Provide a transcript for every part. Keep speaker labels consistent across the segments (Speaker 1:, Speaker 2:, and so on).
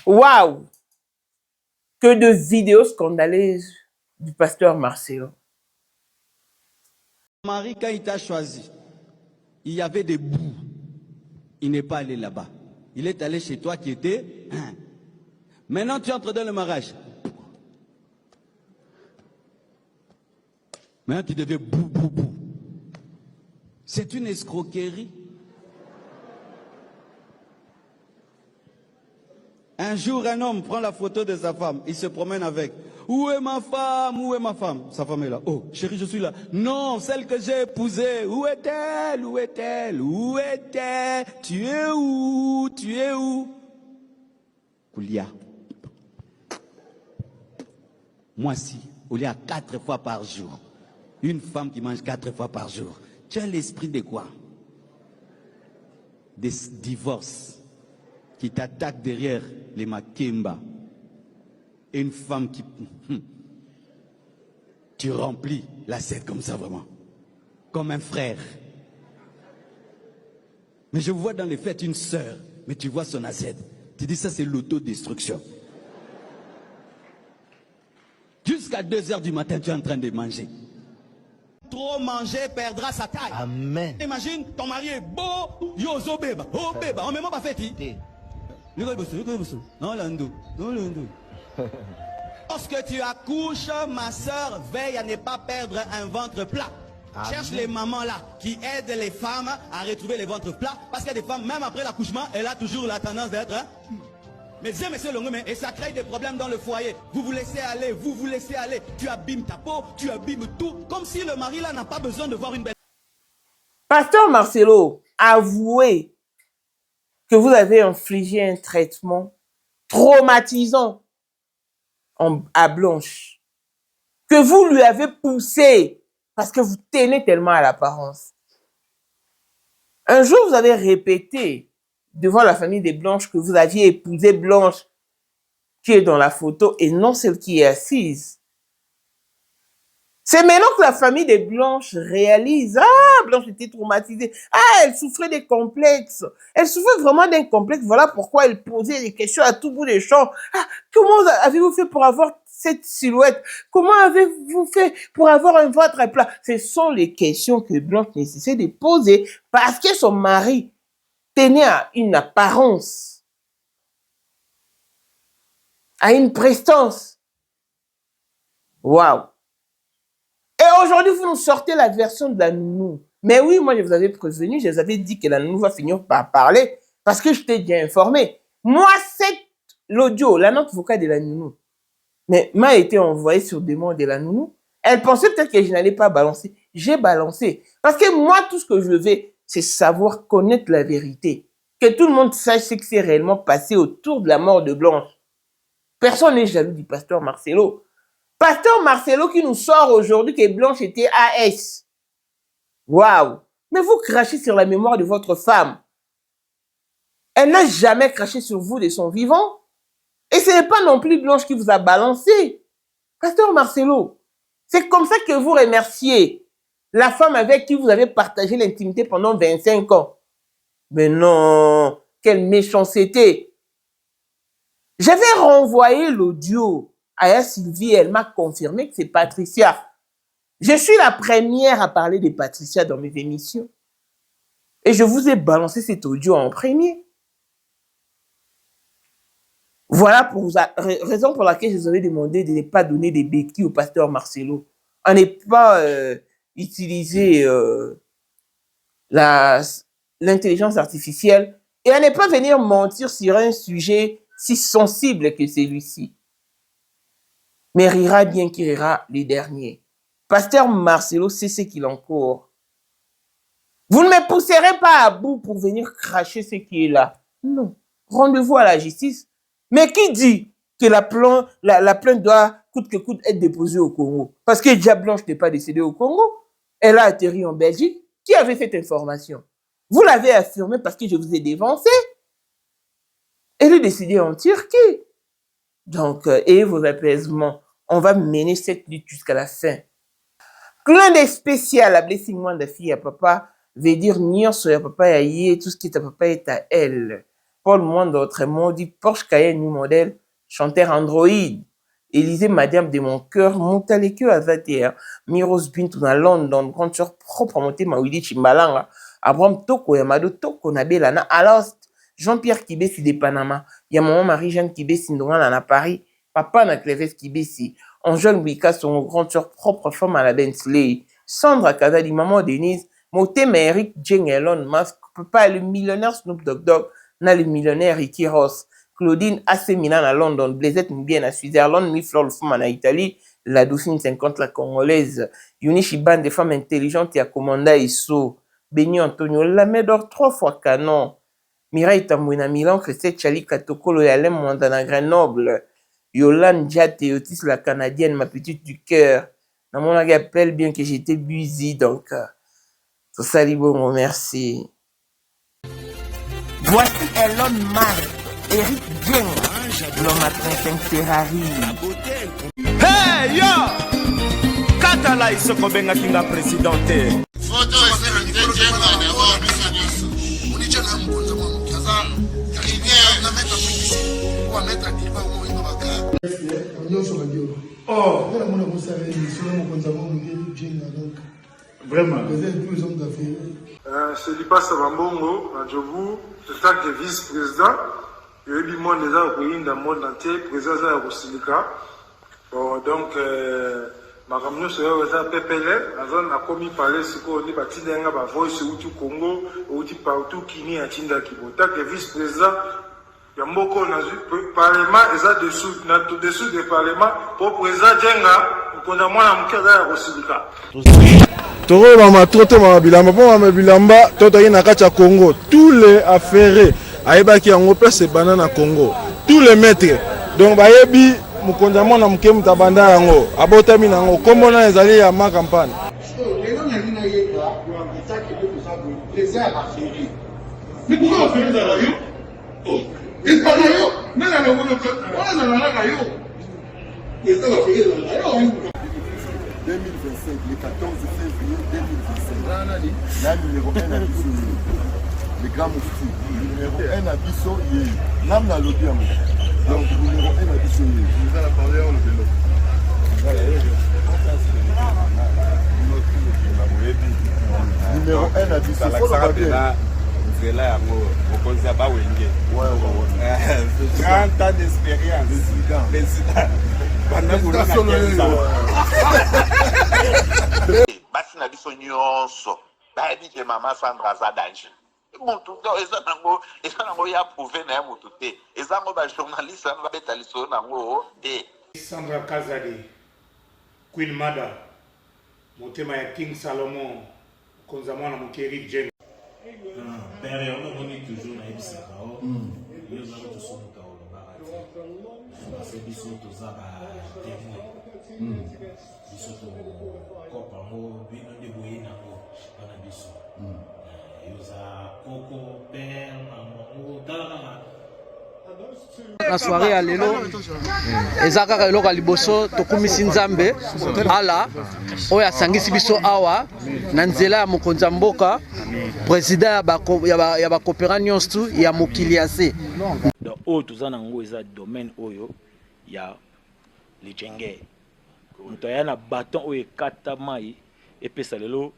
Speaker 1: Waouh! Que de vidéos scandaleuses du pasteur Marcelo.
Speaker 2: Marie, quand il t'a choisi, il y avait des bouts. Il n'est pas allé là-bas. Il est allé chez toi qui était. Maintenant, tu entres dans le mariage. Maintenant, tu deviens bou. C'est une escroquerie. Un jour, un homme prend la photo de sa femme. Il se promène avec. Où est ma femme? Où est ma femme? Sa femme est là. Oh, chérie, je suis là. Non, celle que j'ai épousée. Où est-elle? Où est-elle? Où est-elle? Tu es où? Tu es où? Koulia. Moi, si, au lieu à 4 fois par jour, une femme qui mange 4 fois par jour, tu as l'esprit de quoi? Des divorces qui t'attaquent derrière les Makemba. Et une femme qui... Tu remplis l'assiette comme ça, vraiment. Comme un frère. Mais je vois dans les fêtes une sœur, mais tu vois son assiette. Tu dis ça, c'est l'autodestruction. Jusqu'à 2 heures du matin, tu es en train de manger. Trop manger perdra sa taille.
Speaker 3: Amen.
Speaker 2: Imagine, ton mari est beau, yozo beba, oh beba, on ne m'a pas fait. Non, l'ando, non, l'ando. Lorsque tu accouches, ma soeur, veille à ne pas perdre un ventre plat. Amen. Cherche les mamans là qui aident les femmes à retrouver les ventres plats. Parce qu'il y a des femmes, même après l'accouchement, elle a toujours la tendance d'être... Mais disais, monsieur Longomé, et ça crée des problèmes dans le foyer. Vous vous laissez aller, vous vous laissez aller. Tu abîmes ta peau, tu abîmes tout. Comme si le mari là n'a pas besoin de voir une belle...
Speaker 1: Pasteur Marcelo, avouez que vous avez infligé un traitement traumatisant à Blanche, que vous lui avez poussé parce que vous tenez tellement à l'apparence. Un jour, vous avez répété devant la famille des Blanches que vous aviez épousé Blanche qui est dans la photo et non celle qui est assise. C'est maintenant que la famille des Blanches réalise, ah, Blanche était traumatisée, ah, elle souffrait des complexes, elle souffrait vraiment d'un complexe, voilà pourquoi elle posait des questions à tout bout des champs. Ah, comment avez-vous fait pour avoir cette silhouette? Comment avez-vous fait pour avoir un ventre plat? Ce sont les questions que Blanche nécessitait de poser parce que son mari tenait à une apparence, à une prestance. Waouh! Et aujourd'hui, vous nous sortez la version de la nounou. Mais oui, moi, je vous avais prévenu, je vous avais dit que la nounou va finir par parler parce que je t'ai déjà informé. Moi, c'est l'audio, la note vocale de la nounou. Mais m'a été envoyée sur demande de la nounou. Elle pensait peut-être que je n'allais pas balancer. J'ai balancé. Parce que moi, tout ce que je veux, c'est savoir connaître la vérité. Que tout le monde sache ce qui s'est réellement passé autour de la mort de Blanche. Personne n'est jaloux du pasteur Marcelo. Pasteur Marcelo qui nous sort aujourd'hui que Blanche était AS. Waouh! Mais vous crachez sur la mémoire de votre femme. Elle n'a jamais craché sur vous de son vivant. Et ce n'est pas non plus Blanche qui vous a balancé. Pasteur Marcelo, c'est comme ça que vous remerciez la femme avec qui vous avez partagé l'intimité pendant 25 ans. Mais non, quelle méchanceté. J'avais renvoyé l'audio à Sylvie, elle m'a confirmé que c'est Patricia. Je suis la première à parler de Patricia dans mes émissions. Et je vous ai balancé cet audio en premier. Voilà pour la raison pour laquelle je vous avais demandé de ne pas donner des béquilles au pasteur Marcelo. On n'est pas utiliser l'intelligence artificielle et à ne pas venir mentir sur un sujet si sensible que celui-ci. Mais rira bien qui rira les derniers. Pasteur Marcelo sait ce qu'il encourt. Vous ne me pousserez pas à bout pour venir cracher ce qui est là. Non. Rendez-vous à la justice. Mais qui dit que la plainte doit coûte que coûte être déposée au Congo? Parce que Dia Blanche n'est pas décédée au Congo. Elle a atterri en Belgique. Qui avait cette information? Vous l'avez affirmé parce que je vous ai dévancé. Elle est décédée en Turquie. Donc, ayez vos apaisements. On va mener cette lutte jusqu'à la fin. Clin d'œil spécial à Blessing moi de fille à papa veut dire nier sur papa et tout ce qui est à papa est à elle. Paul Mwando, autrement dit Porsche Cayenne New Model, chanteur Android. Élisée Madiam de mon cœur, Moutaleke Azatea, Miros Bintou na London, grande sœur propre monté Mawili Chimbalanga, Abraham Toko, Yamado Toko, Nabelana, Alost, Jean-Pierre Kibesi de Panama, Maman Marie-Jeanne Kibesi Ndonga na Paris, Papa na Cléves Kibesi, Angèle Wika, son grande sœur propre femme à la Bensley, Sandra Kazadi, Maman Denise, Motema Eric Jeng Elon Musk, Papa le millionnaire Snoop Dogg, na le millionnaire Ricky Ross, Claudine Assemina à London, Blaisette Mbien à Switzerland, Miflor le femme en Italie, la Dauphine 50 la Congolaise, Yunichi Band des femmes intelligentes et à Commanda Isso, Benny Antonio Lamedor 3 fois canon, Mireille Tambouina Milan, Christelle Chali Katokolo et Alain Mwandana Grenoble, Yolande Diat et Otis la Canadienne, ma petite du cœur. Dans mon appelle bien que j'étais busy, donc tout ça, bon, merci. Voici Elon Musk, Eric Jeng, l'homme à 35 Ferrari.
Speaker 3: Hey yo! Katala isoko benga kinga presidente.
Speaker 4: Photo Eric Jeng d'abord biso. Unicha na mkonza mwa mkaza. Rivière na mettre publicité. Ou mettre diva ou ino baka.
Speaker 5: Nyonso badio.
Speaker 4: Oh,
Speaker 5: Voilà mon amour ça est sur mon mkonza mwa Eric Jeng donc.
Speaker 4: vraiment.
Speaker 5: Vous êtes tous les hommes d'affaires.
Speaker 6: C'est Lipas Bambongo, à Djobou, en tant que vice-président. Il y a eu du monde déjà au pays, dans le monde entier, président de Rosilika. Bon, donc, ma ramener sur le PPL, la zone a commis parler ce qu'on dit, bâti d'un gars, voice au Congo, ou partout qui n'y a Tinda Kibo. Tant que vice-président, il y a beaucoup de parlement, et ça dessous du parlement, pour président Djenga, pour qu'on a moins de cas à Rosilika.
Speaker 7: Toro mama trote mama bilamba po mama bilamba toto yi na kati ya Congo tous les affaires ayebaki yango place banana Congo tous les maîtres donc bayebi mukonza mwana muke mutabanda yango abotami nango kombo na ezali ya ma campagne
Speaker 5: Les gens n'ont rien à voir avec ça qui est ça les airs à férir. Mais pourquoi on fait ça là yo? Oh, ils parlent yo, mais là on a là yo. Et ça va férir là yo.
Speaker 8: 2025, le 14 février 2025. La numéro 1 à Bissau, le grand moufti. Numéro 1 à Bissau, l'âme n'a l'autre. Donc, numéro 1 à Bissau. Vous allez parler en le vélo. Numéro 1 à Bissau. Il faut le battre.
Speaker 3: C'est là, on pense à Bawenge. Ouais. 30 ans d'expérience. Président.
Speaker 9: Basi na biso nyonso bayebi ke mama Sandra aza danger mutu eza nango ya prouve na ya mutu te eza ngo bajournaliste ano babeta lisolo nango te.
Speaker 10: Sandra Kazadi, Queen Mada, motema ya King Salomon, konza mwana moke Eric Jeng.
Speaker 11: Père, on a toujours na ebisaka o. Yo za ko somuka o barati. Parce que biso to za ba témoin. Biso to kopa mo bino de boye na ngo bana biso. Yo za koko père maman dala.
Speaker 12: La soirée à lelo ezaka eloko liboso tokumisi nzambe ala oyo asangisi biso awa na nzela ya mokonzi ya mboka président ya bakopera nyonso ya mokili ya se
Speaker 11: donc oyo toza nango eza domaine oyo ya lijenge moto aya na baton oyo ekata mai epesa lelo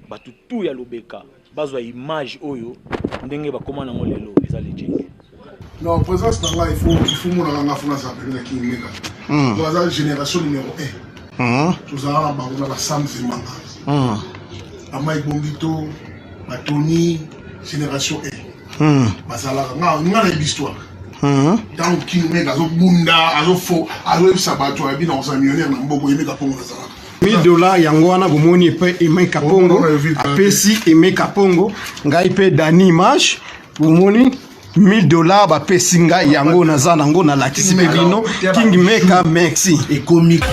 Speaker 11: bato tu ya lobeka bazwa image oyo ndenge bakoma nango lelo eza lijenge.
Speaker 5: Non, présence là, il faut mon la France avec qui mega. Dans la génération numéro 1. Nous avons la Sam Zemanga. Amaï Bongito, Tony, génération 1. Basala, on a l'histoire. Tant qu'il mega, azo bunda, azo fo, azo sabato, et bien on s'est millionnaire dans beaucoup de Pongo.
Speaker 7: $1000 yango wana bomoni pe Aimé Kapongo apesi Aimé Kapongo ngai pe Dani Image bomoni $1000 ba pesinga yango naza nango na lakisi pe bino King Meka merci et comique.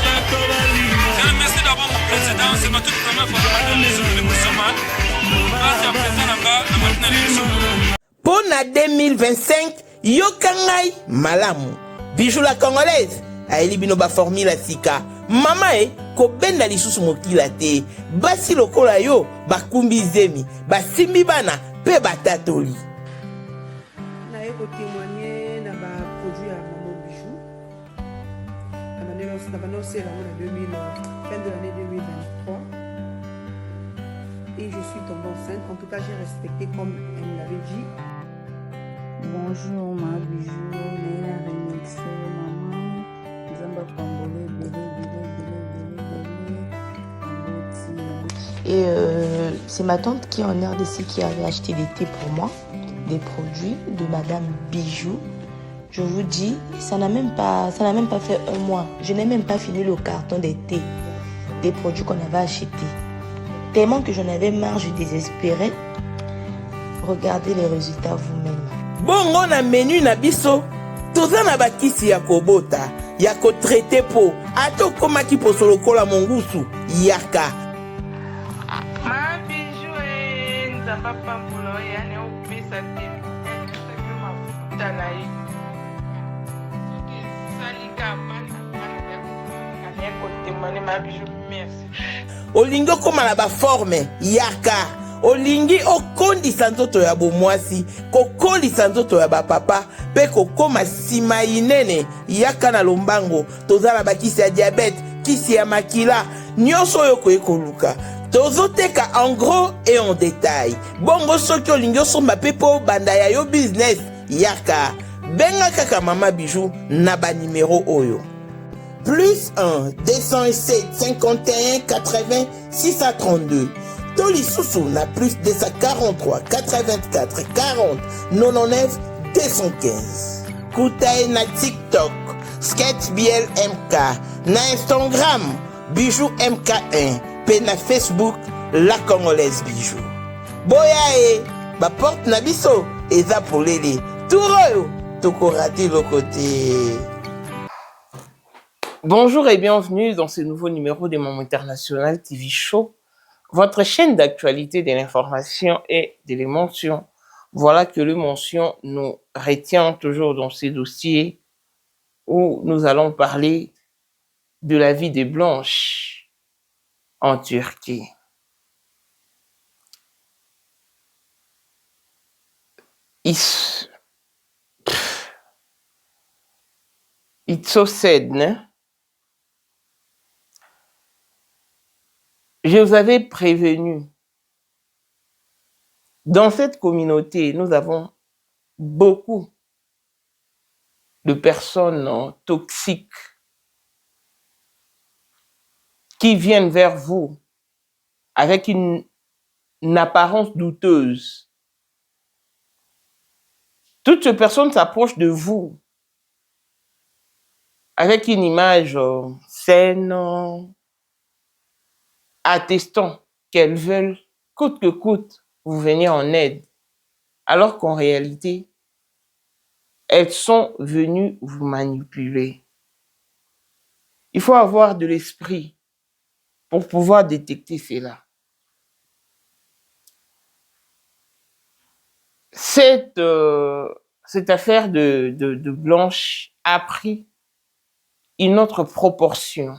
Speaker 13: Merci d'avoir mon président, c'est ma toute première fois dans les musulmans. Merci à président
Speaker 1: Pour la 2025, yokangai malamu. Bijou la congolaise. Aeli bino ba formule sika. Mama ko benda lisusu mokila te. Basi lokola yo bakumbi zemi. Basimbi bana pe batatoli.
Speaker 14: témoigner dans ma produit à Maman Bijou. Dans ma lancé fin de l'année 2023. Et je suis tombée enceinte. En tout cas, j'ai respecté comme elle me l'avait dit.
Speaker 15: Bonjour ma bijou, mais la remix maman, Zamba Pambole, et c'est ma tante qui est en RDC qui avait acheté des thés pour moi, des produits de Madame Bijou. Je vous dis, ça n'a même pas fait un mois. Je n'ai même pas fini le carton des thés, des produits qu'on avait achetés. Tellement que j'en avais marre, je désespérais. Regardez les résultats vous-même.
Speaker 1: Bongo na menu na biso toza na bakisi ya kobota ya kotraite po ato koma ki poso lokola mongusu yaka
Speaker 16: ma bijou nzamba pambulo ya ne opesa te mafuta na ye salika bana ya kotemane ma bijou merci
Speaker 1: olingi okoma na baforme yaka olingi okondisa nzoto ya bomwasi kokolisa nzoto ya bapapa mpe kokoma nsima inene yaka na lombango toza na bakisi ya diabete kisi ya makila nyonso oyo koye koluka tozoteka en gros et en détail bongo soki olingi osomba mpe mpo banda ya yo business yaka benga kaka Mama Bijou na banimero oyo plus 1 207 51 80 632 Toli Soussou na plus 243 84 40 99 215. Koutaï na TikTok, Sketch BL MK, na Instagram, Bijou MK1, pe na Facebook, La Congolaise Bijou. Boyae, ba porte na biso, eza polele, touroyo, toko raté le côté. Bonjour et bienvenue dans ce nouveau numéro de Maman International TV Show. Votre chaîne d'actualité de l'information et de l'émotion. Voilà que l'émotion nous retient toujours dans ces dossiers où nous allons parler de la vie de Blanche en Turquie. It's so sad, né? Je vous avais prévenu. Dans cette communauté, nous avons beaucoup de personnes toxiques qui viennent vers vous avec une apparence douteuse. Toutes ces personnes s'approchent de vous avec une image saine, attestant qu'elles veulent, coûte que coûte, vous venir en aide. Alors qu'en réalité, elles sont venues vous manipuler. Il faut avoir de l'esprit pour pouvoir détecter cela. Cette affaire de Blanche a pris une autre proportion.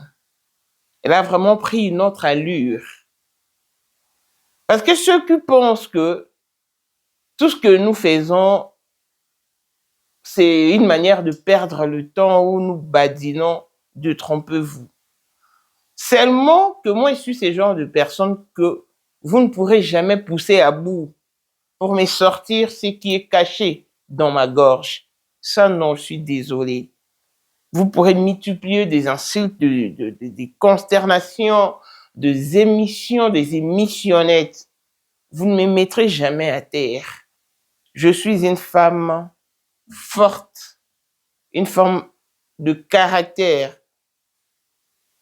Speaker 1: Elle a vraiment pris une autre allure. Parce que ceux qui pensent que tout ce que nous faisons, c'est une manière de perdre le temps où nous badinons, de trompez-vous. Seulement que moi, je suis ce genre de personne que vous ne pourrez jamais pousser à bout pour me sortir ce qui est caché dans ma gorge. Ça, non, je suis désolé. Vous pourrez multiplier des insultes, des consternations, des émissions, des émissionnettes. Vous ne me mettrez jamais à terre. Je suis une femme forte, une femme de caractère.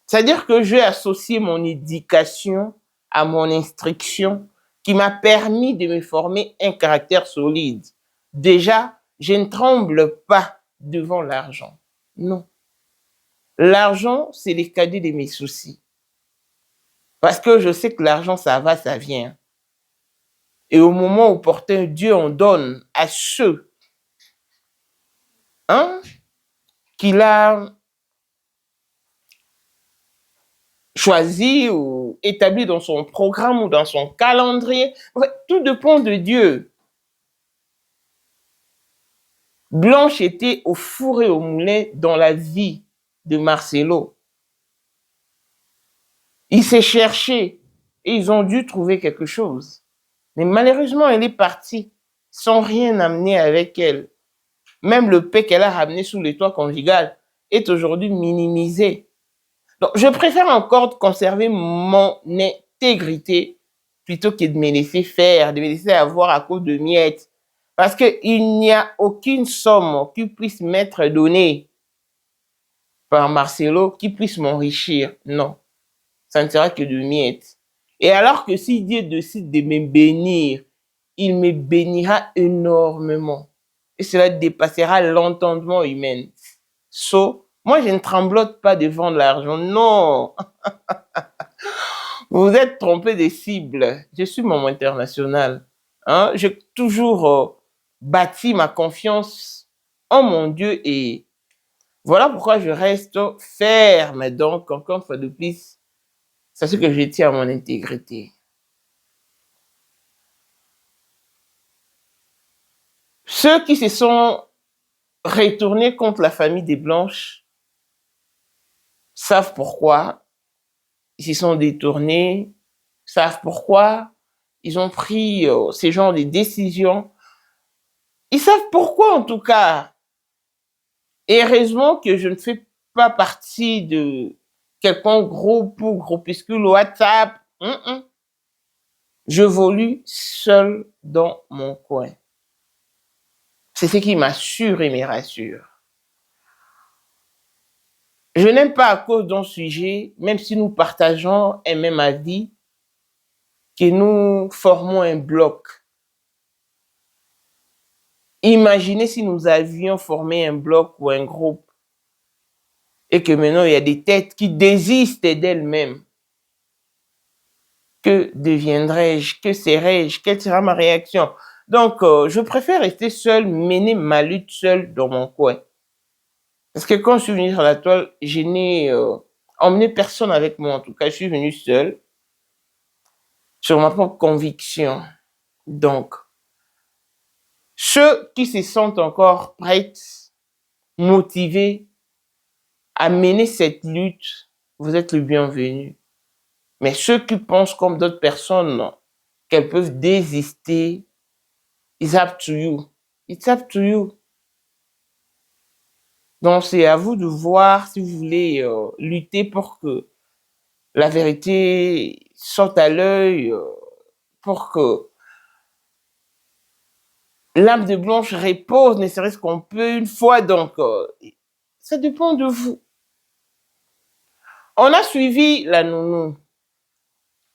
Speaker 1: C'est-à-dire que j'ai associé mon éducation à mon instruction qui m'a permis de me former un caractère solide. Déjà, je ne tremble pas devant l'argent. Non. L'argent, c'est les cadets de mes soucis. Parce que je sais que l'argent, ça va, ça vient. Et au moment opportun, Dieu en donne à ceux qu'il a choisi ou établi dans son programme ou dans son calendrier. En fait, tout dépend de Dieu. Blanche était au four et au moulin dans la vie de Marcelo. Il s'est cherché et ils ont dû trouver quelque chose. Mais malheureusement, elle est partie sans rien amener avec elle. Même le paix qu'elle a ramené sous le toit conjugal est aujourd'hui minimisé. Donc, je préfère encore conserver mon intégrité plutôt que de me laisser faire, de me laisser avoir à cause de miettes. Parce qu'il n'y a aucune somme qui puisse m'être donnée par Marcelo qui puisse m'enrichir. Non, ça ne sera que de miettes. Et alors que si Dieu décide de me bénir, il me bénira énormément. Et cela dépassera l'entendement humain. Moi, je ne tremblote pas devant l'argent. Non. Vous êtes trompé des cibles. Je suis maman international. Hein? J'ai toujours bâti ma confiance en mon Dieu et voilà pourquoi je reste ferme. Donc, encore une fois de plus, c'est ce que je tiens à mon intégrité. Ceux qui se sont retournés contre la famille des Blanches savent pourquoi. Ils se sont détournés, savent pourquoi. Ils ont pris ces genres de décisions. Ils savent pourquoi, en tout cas. Et heureusement que je ne fais pas partie de quelconque groupe ou groupuscule WhatsApp. Je volue seul dans mon coin. C'est ce qui m'assure et me rassure. Je n'aime pas à cause d'un sujet, même si nous partageons un même avis, que nous formons un bloc. Imaginez si nous avions formé un bloc ou un groupe et que maintenant il y a des têtes qui désistent d'elles-mêmes. Que deviendrai-je? Que serai-je? Quelle sera ma réaction? Donc, je préfère rester seul, mener ma lutte seule dans mon coin. Parce que quand je suis venu sur la toile, je n'ai emmené personne avec moi. En tout cas, je suis venu seul sur ma propre conviction. Donc, ceux qui se sentent encore prêts, motivés à mener cette lutte, vous êtes le bienvenu. Mais ceux qui pensent comme d'autres personnes qu'elles peuvent désister, it's up to you. It's up to you. Donc, c'est à vous de voir si vous voulez lutter pour que la vérité sorte à l'œil, pour que l'âme de Blanche repose, ne serait-ce qu'on peut une fois. Donc, ça dépend de vous. On a suivi la nounou.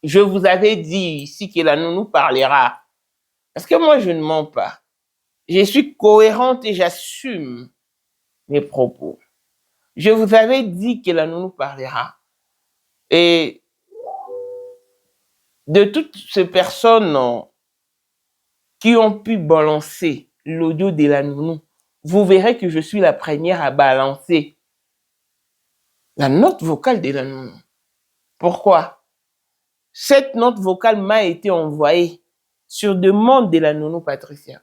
Speaker 1: Je vous avais dit ici que la nounou parlera. Parce que moi, je ne mens pas. Je suis cohérente et j'assume mes propos. Je vous avais dit que la nounou parlera. Et de toutes ces personnes qui ont pu balancer l'audio de la nounou, vous verrez que je suis la première à balancer la note vocale de la nounou. Pourquoi? Cette note vocale m'a été envoyée sur demande de la nounou Patricia.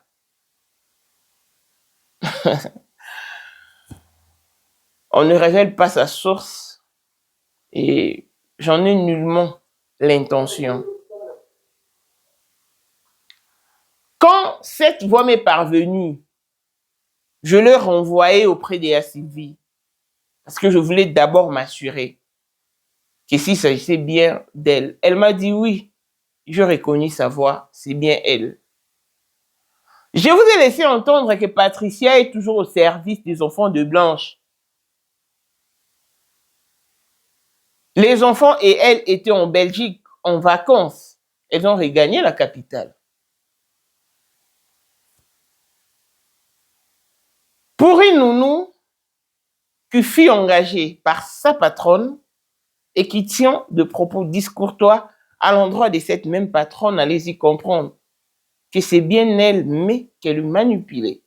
Speaker 1: On ne révèle pas sa source et j'en ai nullement l'intention. Quand cette voix m'est parvenue, je l'ai renvoyée auprès de Sylvie parce que je voulais d'abord m'assurer que s'il s'agissait bien d'elle. Elle m'a dit oui, je reconnais sa voix, c'est bien elle. Je vous ai laissé entendre que Patricia est toujours au service des enfants de Blanche. Les enfants et elle étaient en Belgique en vacances. Elles ont regagné la capitale. Pour une nounou qui fut engagée par sa patronne et qui tient de propos discourtois à l'endroit de cette même patronne, allez-y comprendre que c'est bien elle, mais qu'elle le manipulait.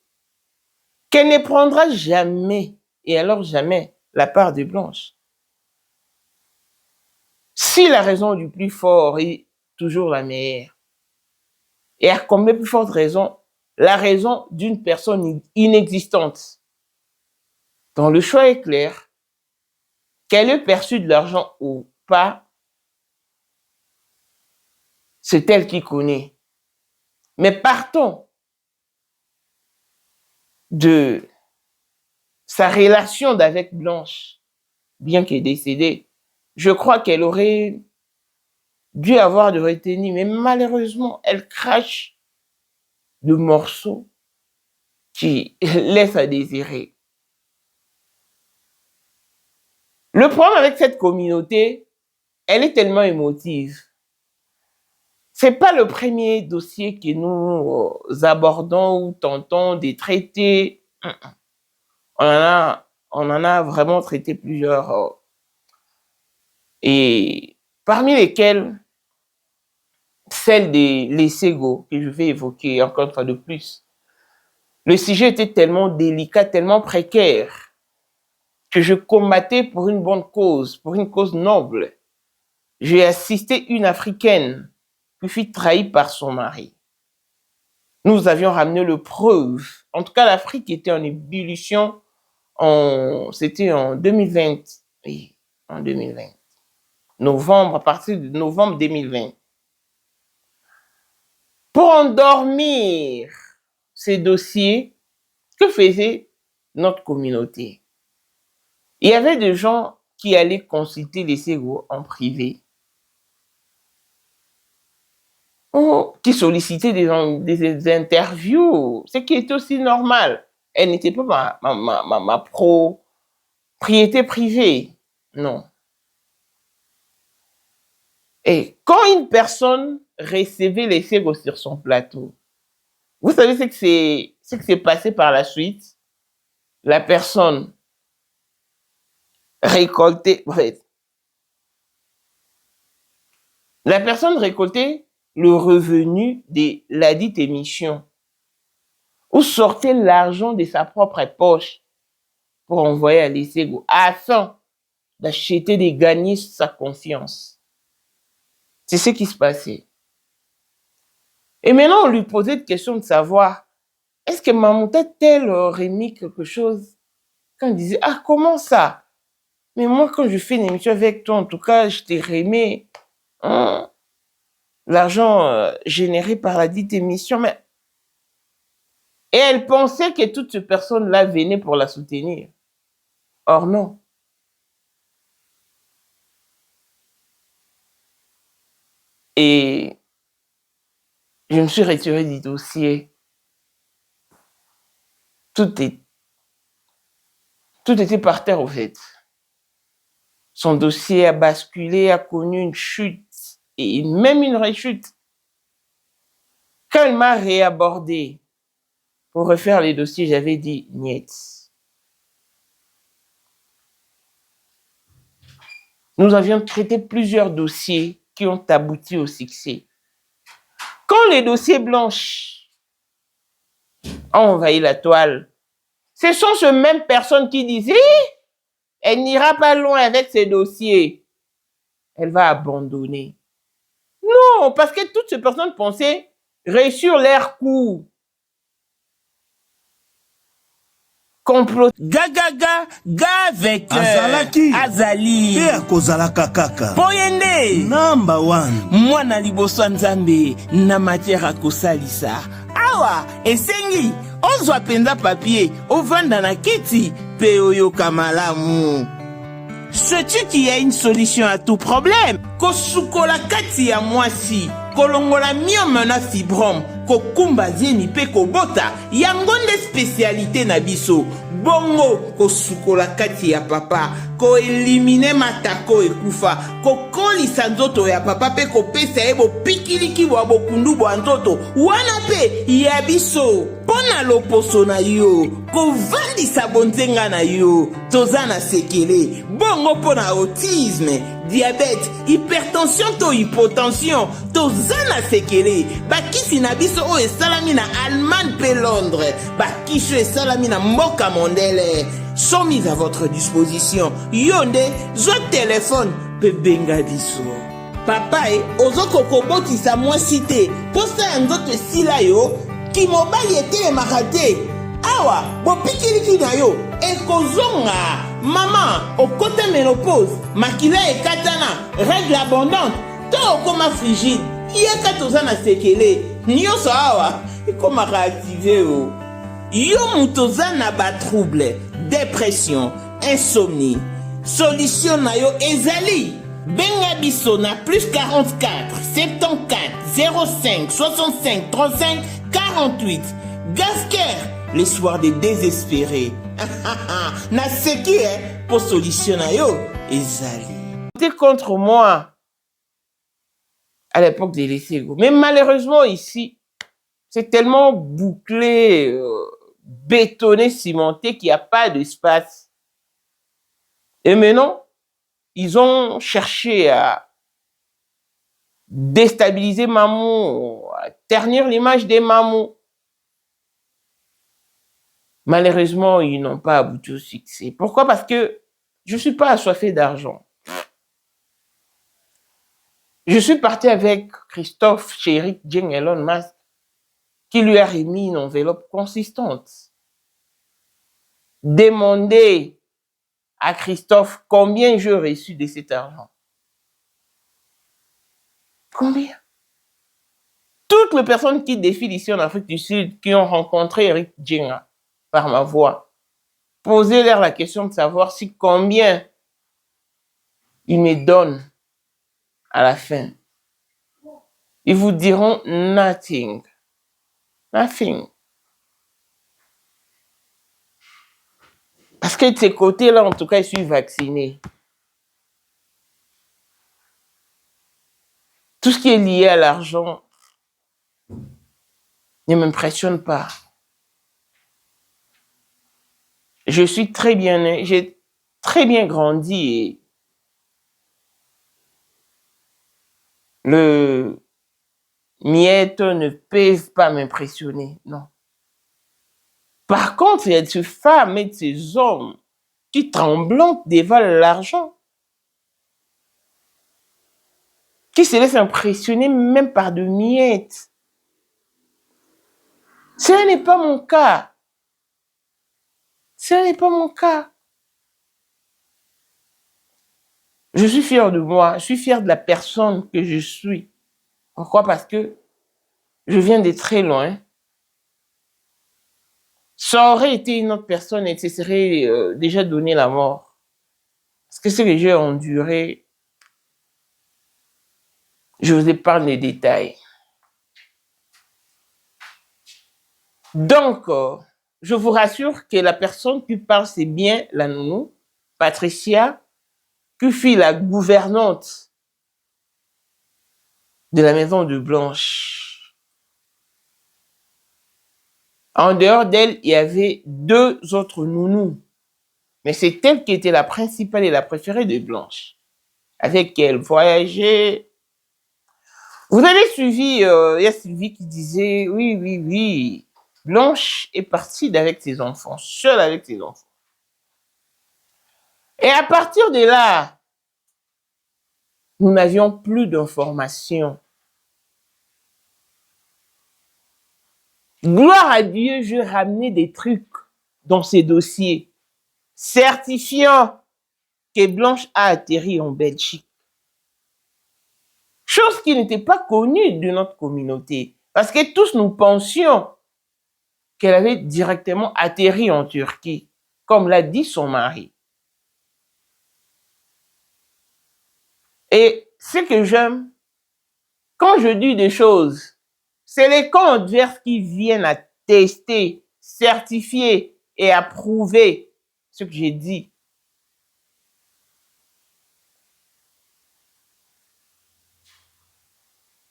Speaker 1: Qu'elle ne prendra jamais, et alors jamais, la part de Blanche. Si la raison du plus fort est toujours la meilleure, et à combien plus forte raison, la raison d'une personne inexistante. Donc le choix est clair. Qu'elle ait perçu de l'argent ou pas, c'est elle qui connaît. Mais partons de sa relation d'avec Blanche, bien qu'elle est décédée. Je crois qu'elle aurait dû avoir de retenue, mais malheureusement, elle crache le morceau qui laisse à désirer. Le problème avec cette communauté, elle est tellement émotive. C'est pas le premier dossier que nous abordons ou tentons de traiter. On en a vraiment traité plusieurs. Et parmi lesquels, celle des Lesego, que je vais évoquer encore une fois de plus. Le sujet était tellement délicat, tellement précaire, que je combattais pour une bonne cause, pour une cause noble. J'ai assisté une Africaine qui fut trahie par son mari. Nous avions ramené le preuve. En tout cas, l'Afrique était en ébullition. C'était en 2020. Oui, en 2020. Novembre, à partir de novembre 2020. Pour endormir ces dossiers, que faisait notre communauté? Il y avait des gens qui allaient consulter les Lesego en privé, ou qui sollicitaient des interviews, ce qui était aussi normal. Elle n'était pas ma propriété privée, non. Et quand une personne recevait les Lesego sur son plateau, vous savez ce que s'est passé par la suite? La personne récoltait le revenu de la dite émission, ou sortait l'argent de sa propre poche pour envoyer à Lesego afin d'acheter de gagner sa confiance. C'est ce qui se passait. Et maintenant, on lui posait des questions de savoir, est-ce que Mamouta tel aurait mis quelque chose? Quand il disait, ah, comment ça? Mais moi, quand je fais une émission avec toi, en tout cas, je t'ai remis l'argent généré par la dite émission. Mais... Et elle pensait que toute cette personne-là venait pour la soutenir. Or, non. Et je me suis retiré du dossier. Tout était par terre, au fait. Son dossier a basculé, a connu une chute, et même une rechute. Quand elle m'a réabordé pour refaire les dossiers, j'avais dit niet. Nous avions traité plusieurs dossiers qui ont abouti au succès. Quand les dossiers blanches ont envahi la toile, ce sont ces mêmes personnes qui disaient « Elle n'ira pas loin avec ces dossiers. Elle va abandonner. » Non, parce que toutes ces personnes pensaient réussir leur coup. Complot.
Speaker 17: Gaga avec Azali.
Speaker 18: Pe akozalaka kaka.
Speaker 17: Poyende.
Speaker 18: Number one.
Speaker 17: Mwana liboso nzambe na matière akosalisa. Awa, esengi. Ozwa penza papier. Ovanda na kiti. Pe oyoka malamu. Sais-tu qu'il y a une solution à tout problème? Kosukola kati ya mwasi. Kolongola myome na fibrome. Kokumba zeni pe kobota. Yangonde spécialité na biso. Bongo kosukola kati ya papa. Ko elimine matako ekufa. Ko kolisa nzoto ya papa pe kopesa ebo pikiliki wa bokundu bo nzoto. Wana pe ya biso. Pona loposo na yo. Ko vandisa bonzenga na yo. Tozana sekele. Bongo pona autisme, diabète, hypertension to hypotension. Tozana sekele. Bakisi na biso o esalami na Allemagne pe Londres. Bakisho esalami na mboka mondele. Sont mis à votre disposition. Yonde, zo téléphone, pe benga biso. Papa ozoko kobotisa moi cité. Posa nzoto sila yo. kimobali etelemaka te awa bopikiliki na yo ekozonga mama okota ménopause makila ekatana règle abondante to okoma frigide yeka toza na sekele nyonso awa ekomaka active o yo moto oza na batrouble dépression insomnie solution na yo ezali benga biso na plus 44 74 05 65 35 48 Gasker les soirs des désespérés na seki pour solution na yo ezali.
Speaker 1: C'était contre moi à l'époque des Lessego. Mais malheureusement ici, c'est tellement bouclé, bétonné, cimenté qu'il n'y a pas d'espace. Et maintenant, ils ont cherché à déstabiliser Mamou, à ternir l'image des Mamou. Malheureusement, ils n'ont pas abouti au succès. Pourquoi? Parce que je ne suis pas assoiffé d'argent. Je suis parti avec Christophe chez Jeng Elon Musk, qui lui a remis une enveloppe consistante. Demandez à Christophe combien j'ai reçu de cet argent. Combien? Toutes les personnes qui défilent ici en Afrique du Sud, qui ont rencontré Eric Djenga par ma voix, posez-leur la question de savoir si combien ils me donnent à la fin. Ils vous diront nothing. Nothing. Parce que de ces côtés-là, en tout cas, je suis vacciné. Tout ce qui est lié à l'argent ne m'impressionne pas. Je suis très bien né, j'ai très bien grandi et le miette ne peut pas m'impressionner, non. Par contre, il y a de ces femmes et de ces hommes qui tremblants dévalent l'argent, qui se laissent impressionner même par de miettes. Ce n'est pas mon cas. Ce n'est pas mon cas. Je suis fier de moi, je suis fier de la personne que je suis. Pourquoi? Parce que je viens de très loin. Ça aurait été une autre personne et ce serait déjà donné la mort. Parce que ce que j'ai enduré, je vous épargne les détails. Donc, je vous rassure que la personne qui parle, c'est bien la nounou, Patricia, qui fut la gouvernante de la maison de Blanche. En dehors d'elle, il y avait deux autres nounous. Mais c'est elle qui était la principale et la préférée de Blanche. Avec qui elle voyageait. Vous avez suivi, il y a Sylvie qui disait, oui, Blanche est partie avec ses enfants, seule avec ses enfants. Et à partir de là, nous n'avions plus d'informations. Gloire à Dieu, je ramenais des trucs dans ces dossiers, certifiant que Blanche a atterri en Belgique. Chose qui n'était pas connue de notre communauté, parce que tous nous pensions qu'elle avait directement atterri en Turquie, comme l'a dit son mari. Et ce que j'aime, quand je dis des choses, c'est les camps adverses qui viennent à tester, certifier et approuver ce que j'ai dit.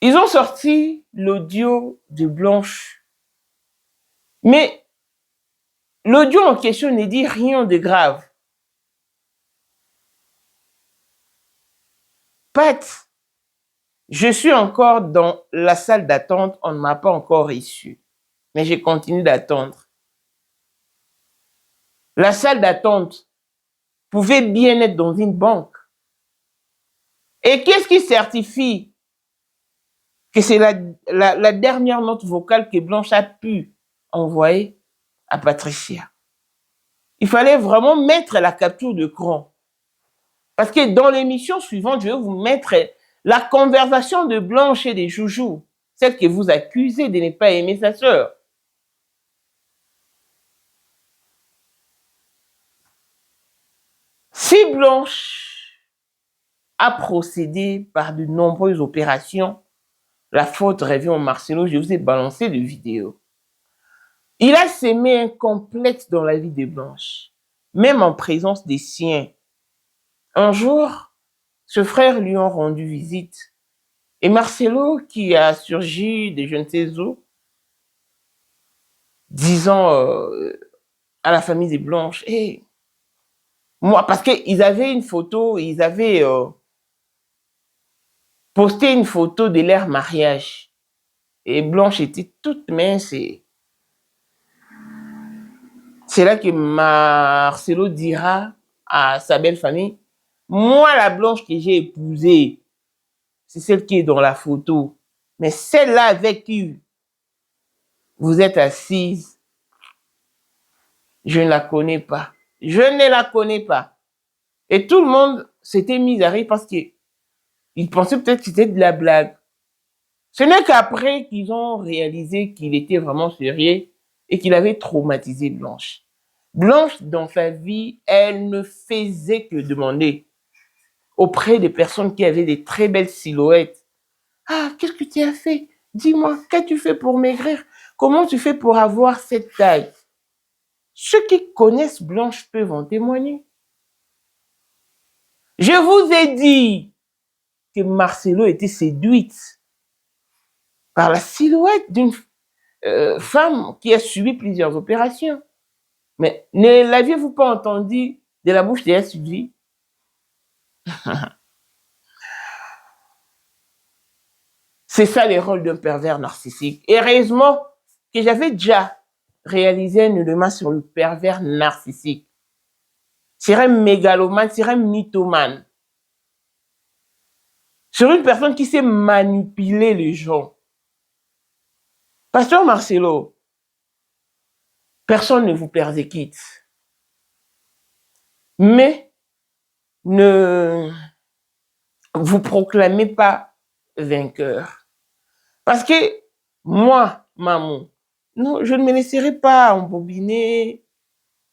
Speaker 1: Ils ont sorti l'audio de Blanche. Mais l'audio en question ne dit rien de grave. Pat, je suis encore dans la salle d'attente, on ne m'a pas encore reçu. Mais je continue d'attendre. La salle d'attente pouvait bien être dans une banque. Et qu'est-ce qui certifie que c'est la dernière note vocale que Blanche a pu envoyer à Patricia. Il fallait vraiment mettre la capture d'écran. Parce que dans l'émission suivante, je vais vous mettre la conversation de Blanche et des Joujoux, celle que vous accusez de ne pas aimer sa sœur. Si Blanche a procédé par de nombreuses opérations, la faute revient au Marcelo. Je vous ai balancé de vidéos. Il a sémé un complexe dans la vie de Blanche, même en présence des siens. Un jour, ce frère lui a rendu visite. Et Marcelo, qui a surgi de je ne sais où, disant à la famille de Blanche, hey, moi, parce qu'ils avaient une photo, ils avaient posté une photo de leur mariage. Et Blanche était toute mince. Et c'est là que Marcelo dira à sa belle famille, moi, la Blanche que j'ai épousée, c'est celle qui est dans la photo. Mais celle-là avec qui vous êtes assise, je ne la connais pas. Je ne la connais pas. Et tout le monde s'était mis à rire parce qu'ils pensaient peut-être que c'était de la blague. Ce n'est qu'après qu'ils ont réalisé qu'il était vraiment sérieux et qu'il avait traumatisé Blanche. Blanche, dans sa vie, elle ne faisait que demander auprès des personnes qui avaient des très belles silhouettes. Ah, qu'est-ce que tu as fait? Dis-moi, qu'as-tu fait pour maigrir? Comment tu fais pour avoir cette taille? Ceux qui connaissent Blanche peuvent en témoigner. Je vous ai dit que Marcelo était séduite par la silhouette d'une femme qui a subi plusieurs opérations. Mais ne l'aviez-vous pas entendu de la bouche de la Sylvie? C'est ça le rôle d'un pervers narcissique. Heureusement que j'avais déjà réalisé un élément sur le pervers narcissique. C'est un mégalomane, c'est un mythomane. Sur une personne qui sait manipuler les gens. Pasteur Marcelo, personne ne vous persécute. Mais ne vous proclamez pas vainqueur. Parce que moi, maman, non, je ne me laisserai pas embobiner,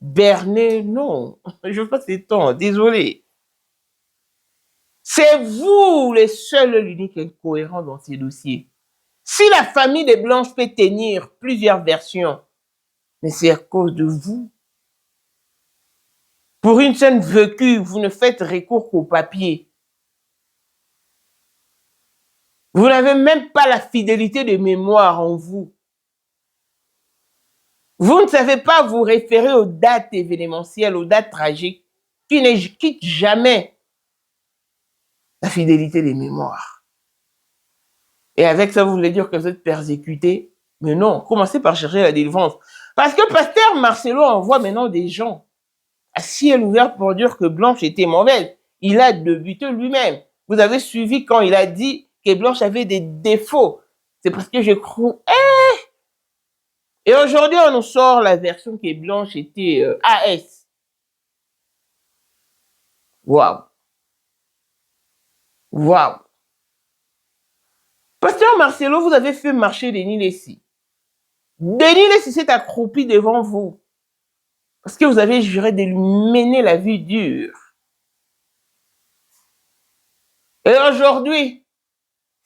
Speaker 1: berner, non. Je veux pas ces temps, désolé. C'est vous les seuls, l'unique incohérent dans ces dossiers. Si la famille des Blanches peut tenir plusieurs versions, mais c'est à cause de vous. Pour une scène vécue, vous ne faites recours qu'au papier. Vous n'avez même pas la fidélité de mémoire en vous. Vous ne savez pas vous référer aux dates événementielles, aux dates tragiques, qui ne quittent jamais la fidélité des mémoires. Et avec ça, vous voulez dire que vous êtes persécuté? Mais non, commencez par chercher la délivrance. Parce que Pasteur Marcelo envoie maintenant des gens à ciel ouvert pour dire que Blanche était mauvaise. Il a débuté lui-même. Vous avez suivi quand il a dit que Blanche avait des défauts. C'est parce que je crois... Et aujourd'hui, on nous sort la version que Blanche était AS. Waouh. Waouh. Pasteur Marcelo, vous avez fait marcher Denis Lessie. Denis Lessie s'est accroupi devant vous. Parce que vous avez juré de lui mener la vie dure. Et aujourd'hui,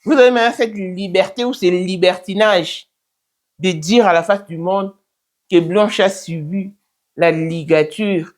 Speaker 1: vous avez maintenant cette liberté ou c'est le libertinage de dire à la face du monde que Blanche a subi la ligature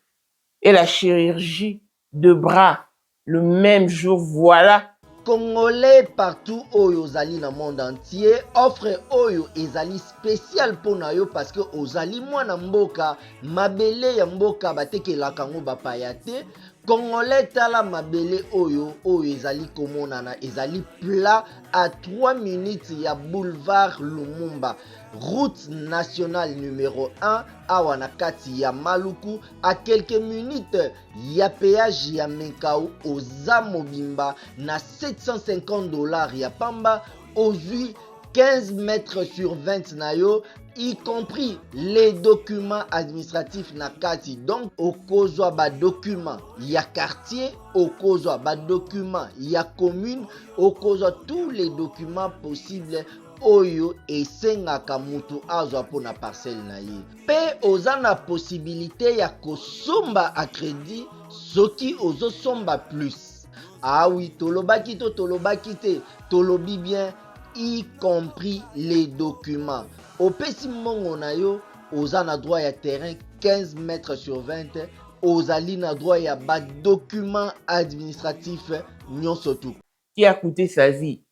Speaker 1: et la chirurgie de bras le même jour. Voilà.
Speaker 19: Congolais partout oyo ozali na monde entier, offre oyo ezali spécial pour na yo parce que ozali mwana mboka, mabele ya mboka batekelaka ngo bapaya te. Congolais tala mabele oyo ezali komonana, ezali plat à 3 minutes ya boulevard Lumumba. Route nationale numéro 1 awa na kati ya Maluku, à quelques minutes ya péage ya Menkau oza mobimba na $750 ya pamba aujourd'hui 15 mètres sur 20 nayo, y compris les documents administratifs nakati. Donc, au kozwa ba document ya quartier, au kozwa ba document ya commune, au kozwa tous les documents possibles oyo esengaka mutu azwa pona parcelle na ye. Pe oza na possibilité ya kosomba a crédit soki ozo somba plus. Ah oui, tolobaki to tolobaki te, tolobi bien, y compris les documents. Au pesi mongo na yo, oza na droit ya terrain 15 mètres sur 20, ozali na droit ya ba documents administratifs nyonso tout.
Speaker 1: Qui a coûté sa vie.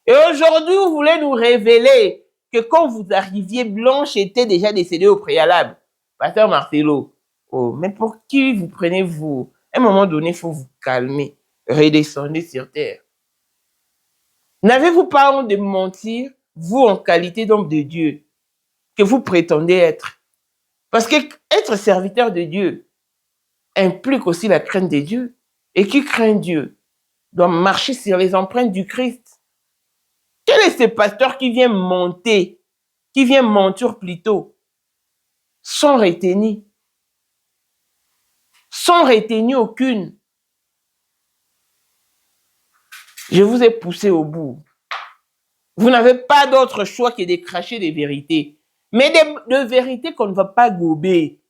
Speaker 1: Et aujourd'hui, vous voulez nous révéler que quand vous arriviez, Blanche était déjà décédée au préalable. Pasteur Marcelo, oh, mais pour qui vous prenez-vous? À un moment donné, il faut vous calmer. Redescendez sur terre. N'avez-vous pas honte de mentir, vous en qualité d'homme de Dieu, que vous prétendez être? Parce que être serviteur de Dieu implique aussi la crainte de Dieu. Et qui craint Dieu doit marcher sur les empreintes du Christ. Quel est ce pasteur qui vient monter, qui vient mentir plutôt, sans retenue aucune? Je vous ai poussé au bout. Vous n'avez pas d'autre choix que de cracher des vérités. Mais de vérités qu'on ne va pas gober,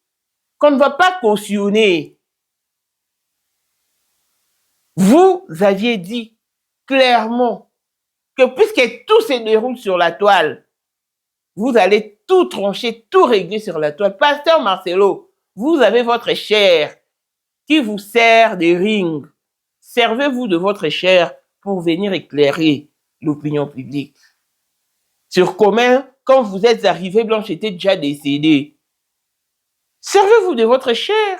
Speaker 1: qu'on ne va pas cautionner. Vous aviez dit clairement que puisque tout se déroule sur la toile, vous allez tout trancher, tout régler sur la toile. Pasteur Marcelo, vous avez votre chair qui vous sert de ring. Servez-vous de votre chair pour venir éclairer l'opinion publique. Sur comment, quand vous êtes arrivé, Blanche était déjà décédée. Servez-vous de votre chair.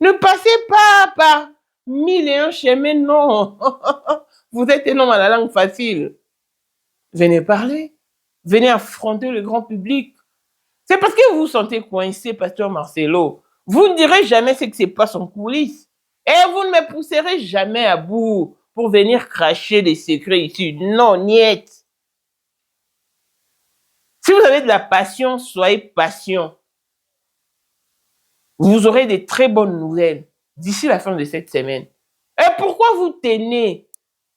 Speaker 1: Ne passez pas par 1001 chemins, non. Vous êtes un homme à la langue facile. Venez parler. Venez affronter le grand public. C'est parce que vous vous sentez coincé, Pasteur Marcelo. Vous ne direz jamais ce que c'est pas son coulisse. Et vous ne me pousserez jamais à bout pour venir cracher des secrets ici. Non, niet. Si vous avez de la passion, soyez patient. Vous aurez des très bonnes nouvelles d'ici la fin de cette semaine. Et pourquoi vous tenez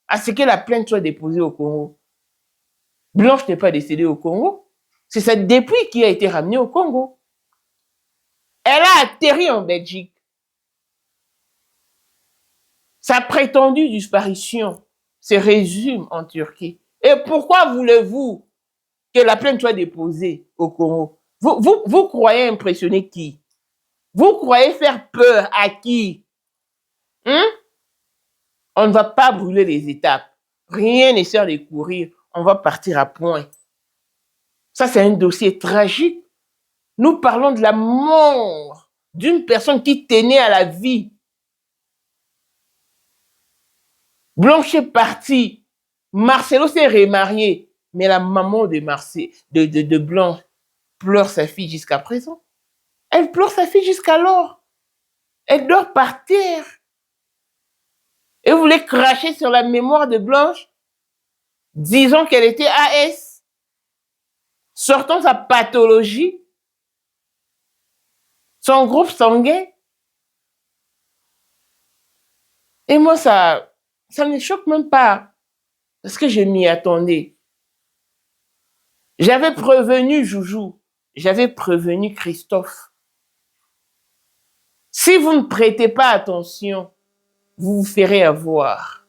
Speaker 1: à ce que la plainte soit déposée au Congo? Blanche n'est pas décédée au Congo. C'est sa dépouille qui a été ramenée au Congo. Elle a atterri en Belgique. Sa prétendue disparition se résume en Turquie. Et pourquoi voulez-vous que la plainte soit déposée au Congo? Vous croyez impressionner qui? Vous croyez faire peur à qui? On ne va pas brûler les étapes. Rien ne sert de courir. On va partir à point. Ça, c'est un dossier tragique. Nous parlons de la mort d'une personne qui tenait à la vie. Blanche est partie. Marcelo s'est remarié. Mais la maman de Blanche pleure sa fille jusqu'à présent. Elle pleure sa fille jusqu'alors. Elle dort par terre. Et vous voulez cracher sur la mémoire de Blanche? Disons qu'elle était AS. Sortons sa pathologie. Son groupe sanguin. Et moi, ça ne choque même pas. Parce que je m'y attendais. J'avais prévenu Joujou. J'avais prévenu Christophe. Si vous ne prêtez pas attention, vous vous ferez avoir.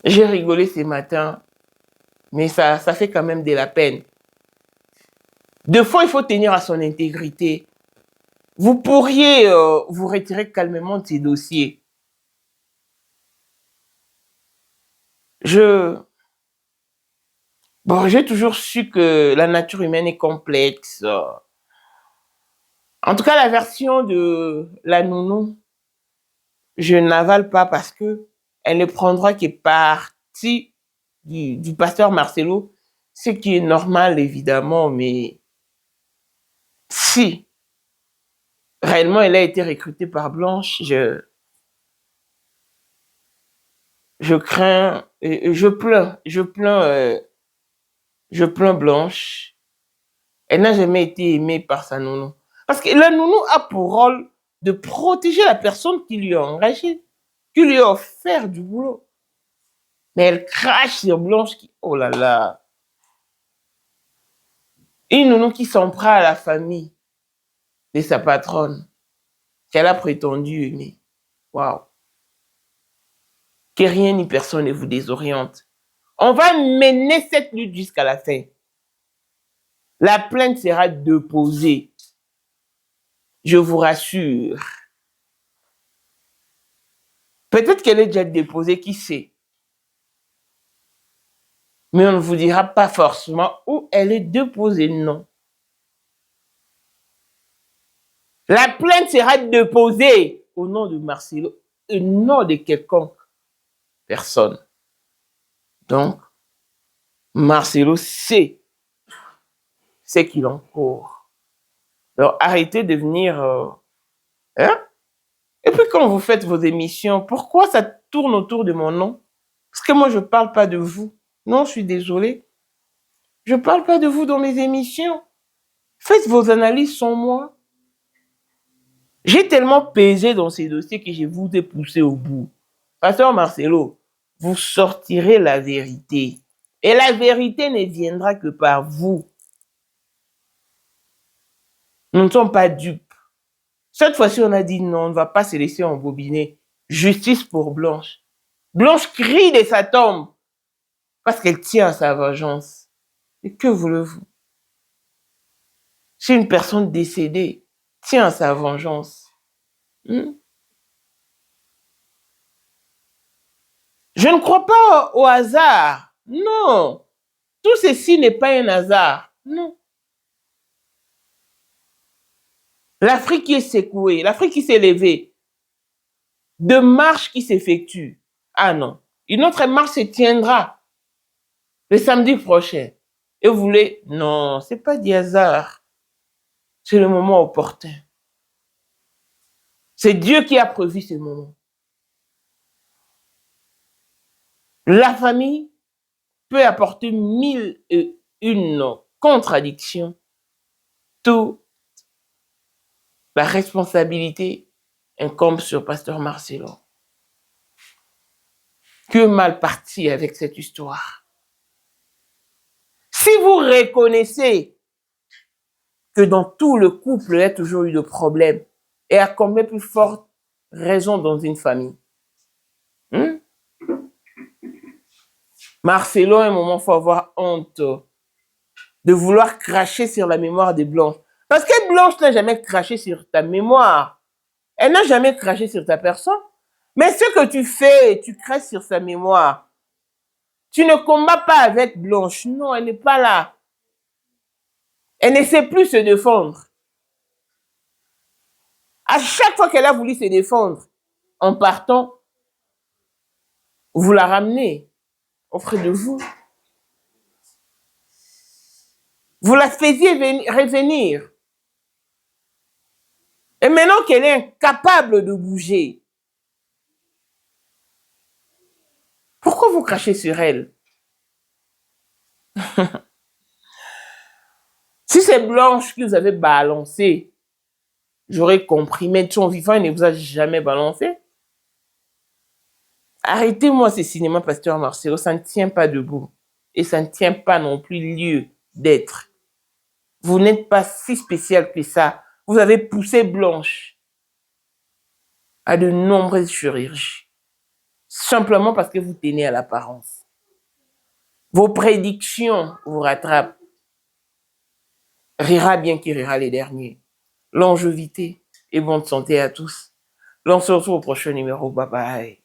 Speaker 1: J'ai rigolé ce matin, mais ça fait quand même de la peine. Deux fois, il faut tenir à son intégrité. Vous pourriez vous retirer calmement de ces dossiers. J'ai toujours su que la nature humaine est complexe. En tout cas, la version de la nounou, je n'avale pas parce que elle ne prendra que partie du pasteur Marcelo, ce qui est normal évidemment, mais si réellement elle a été recrutée par Blanche, Je crains, je plains Blanche. Elle n'a jamais été aimée par sa nounou. Parce que la nounou a pour rôle de protéger la personne qui lui a engagé, qui lui a offert du boulot. Mais elle crache sur Blanche qui, oh là là. Une nounou qui s'en prend à la famille de sa patronne, qu'elle a prétendu aimer. Waouh. Que rien ni personne ne vous désoriente. On va mener cette lutte jusqu'à la fin. La plainte sera déposée. Je vous rassure. Peut-être qu'elle est déjà déposée, qui sait. Mais on ne vous dira pas forcément où elle est déposée, non. La plainte sera déposée au nom de Marcelo, au nom de quelconque personne. Donc, Marcelo sait ce qu'il encourt. Alors, arrêtez de venir... hein? Et puis, quand vous faites vos émissions, pourquoi ça tourne autour de mon nom? Parce que moi, je ne parle pas de vous. Non, je suis désolée. Je ne parle pas de vous dans mes émissions. Faites vos analyses sans moi. J'ai tellement pesé dans ces dossiers que je vous ai poussé au bout. Pasteur Marcelo, vous sortirez la vérité. Et la vérité ne viendra que par vous. Nous ne sommes pas dupes. Cette fois-ci, on a dit non, on ne va pas se laisser embobiner. Justice pour Blanche. Blanche crie de sa tombe parce qu'elle tient à sa vengeance. Et que voulez-vous? Si une personne décédée tient à sa vengeance, je ne crois pas au hasard. Non. Tout ceci n'est pas un hasard. Non. L'Afrique qui est secouée, l'Afrique qui s'est levée, de marches qui s'effectuent. Ah non. Une autre marche se tiendra le samedi prochain. Et vous voulez... Non, ce n'est pas du hasard. C'est le moment opportun. C'est Dieu qui a prévu ce moment. La famille peut apporter 1001 contradictions. Toute la responsabilité incombe sur Pasteur Marcelo. Que mal parti avec cette histoire. Si vous reconnaissez que dans tout le couple, il y a toujours eu de problèmes, et à combien plus forte raison dans une famille. Marcelo, à un moment, il faut avoir honte de vouloir cracher sur la mémoire de Blanche. Parce que Blanche n'a jamais craché sur ta mémoire. Elle n'a jamais craché sur ta personne. Mais ce que tu fais, tu craches sur sa mémoire. Tu ne combats pas avec Blanche. Non, elle n'est pas là. Elle ne sait plus se défendre. À chaque fois qu'elle a voulu se défendre, en partant, vous la ramenez auprès de vous. Vous la faisiez revenir. Et maintenant qu'elle est incapable de bouger, pourquoi vous crachez sur elle? Si c'est Blanche que vous avez balancé, j'aurais compris, mais son vivant, il ne vous a jamais balancé. Arrêtez-moi ce cinéma, Pasteur Marcelo, ça ne tient pas debout. Et ça ne tient pas non plus lieu d'être. Vous n'êtes pas si spécial que ça. Vous avez poussé Blanche à de nombreuses chirurgies. Simplement parce que vous tenez à l'apparence. Vos prédictions vous rattrapent. Rira bien qui rira les derniers. Longévité et bonne santé à tous. L'on se retrouve au prochain numéro. Bye bye.